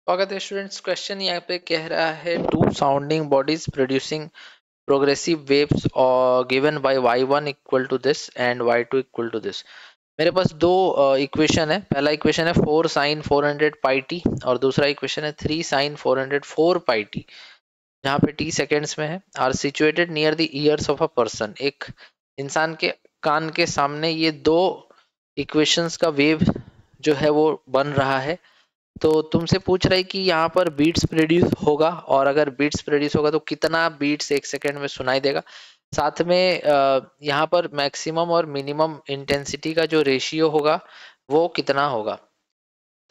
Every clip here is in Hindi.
स्वागत है स्टूडेंट्स। क्वेश्चन यहाँ पे कह रहा है two sounding bodies producing progressive waves और given by y1 equal to this and y2 equal to this. मेरे पास दो इक्वेशन है। पहला इक्वेशन है 4 sin 400 पाई टी और दूसरा इक्वेशन है 3 sin 404 पाई टी, जहाँ पे टी सेकेंड्स में है। Are situated near the ears of a person. एक इंसान के कान के सामने ये दो इक्वेशंस का वेव जो है वो बन रहा है। तो तुमसे पूछ रहा है कि यहाँ पर बीट्स प्रोड्यूस होगा, और अगर बीट्स प्रोड्यूस होगा तो कितना बीट्स एक सेकेंड में सुनाई देगा। साथ में यहाँ पर मैक्सिमम और मिनिमम इंटेंसिटी का जो रेशियो होगा वो कितना होगा।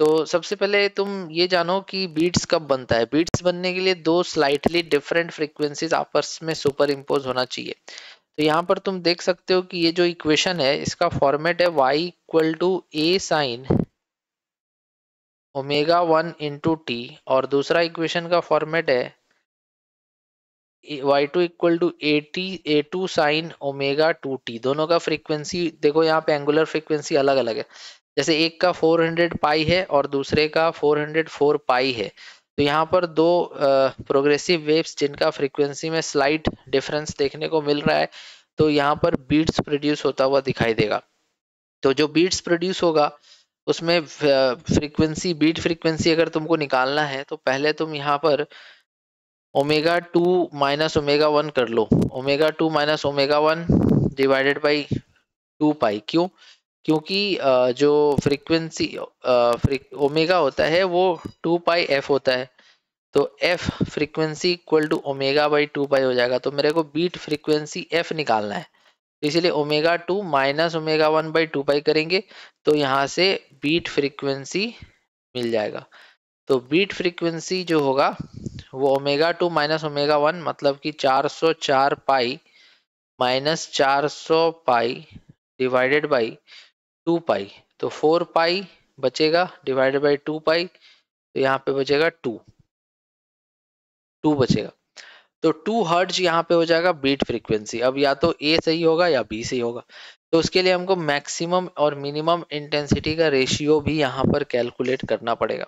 तो सबसे पहले तुम ये जानो कि बीट्स कब बनता है। बीट्स बनने के लिए दो स्लाइटली डिफरेंट फ्रीक्वेंसीज आपस में सुपर इम्पोज होना चाहिए। तो यहाँ पर तुम देख सकते हो कि ये जो इक्वेशन है इसका फॉर्मेट है y equal to A sine omega 1 into T, और दूसरा इक्वेशन का फॉर्मेट है y2 equal to A two sine omega 2t। दोनों का फ्रीक्वेंसी देखो, यहाँ पे एंगुलर फ्रीक्वेंसी अलग अलग है। जैसे एक का 400 पाई है और दूसरे का 404 पाई है। तो यहाँ पर दो प्रोग्रेसिव वेव्स जिनका फ्रीक्वेंसी में स्लाइट डिफरेंस देखने को मिल रहा है, तो यहाँ पर बीट्स प्रोड्यूस होता हुआ दिखाई देगा। तो जो बीट्स प्रोड्यूस होगा उसमें फ्रीक्वेंसी, बीट फ्रीक्वेंसी अगर तुमको निकालना है तो पहले तुम यहाँ पर ओमेगा 2 माइनस ओमेगा 1 कर लो। Omega 2 minus omega 1 divided by 2 pi. क्यों? क्योंकि जो फ्रीक्वेंसी ओमेगा होता है वो 2 पाई एफ होता है। तो F frequency equal to omega by 2 pi हो जाएगा। तो मेरे को बीट फ्रीक्वेंसी एफ निकालना है, इसलिए ओमेगा 2 माइनस ओमेगा 1 बाई 2 पाई करेंगे तो यहाँ से बीट फ्रीक्वेंसी मिल जाएगा। तो बीट फ्रीक्वेंसी जो होगा वो ओमेगा 2 माइनस ओमेगा 1 मतलब कि 404 pi minus 400 pi divided by 2 पाई। तो 4 पाई बचेगा डिवाइडेड बाई 2 पाई, तो यहाँ पे बचेगा 2 बचेगा। तो 2 हर्ट्ज यहाँ पे हो जाएगा बीट फ्रीक्वेंसी। अब या तो ए सही होगा या बी सही होगा। तो उसके लिए हमको मैक्सिमम और मिनिमम इंटेंसिटी का रेशियो भी यहाँ पर कैलकुलेट करना पड़ेगा।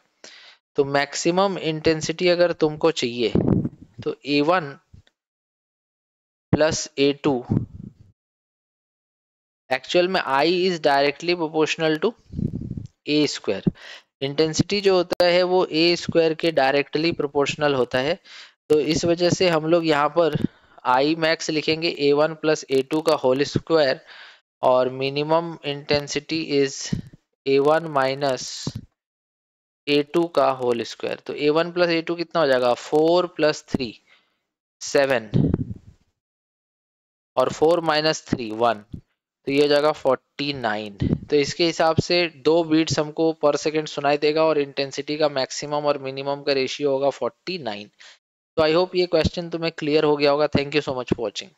तो मैक्सिमम इंटेंसिटी अगर तुमको चाहिए तो A1 प्लस A2, एक्चुअल में I is directly proportional to A square. Intensity जो होता है वो ए स्क्वायर के डायरेक्टली प्रोपोर्शनल होता है। तो इस वजह से हम लोग यहाँ पर आई मैक्स लिखेंगे A1 प्लस A2 का होल स्क्वायर, और minimum intensity is A1 minus A2 का होल स्क्वायर। तो A1 प्लस A2 कितना हो जाएगा? 4 प्लस 3 7 और 4 माइनस 3 1, तो ये हो जाएगा 49। तो इसके हिसाब से 2 बीट्स हमको पर सेकेंड सुनाई देगा और इंटेंसिटी का मैक्सिमम और मिनिमम का रेशियो होगा 49। तो आई होप ये क्वेश्चन तुम्हें क्लियर हो गया होगा। Thank you so much for watching.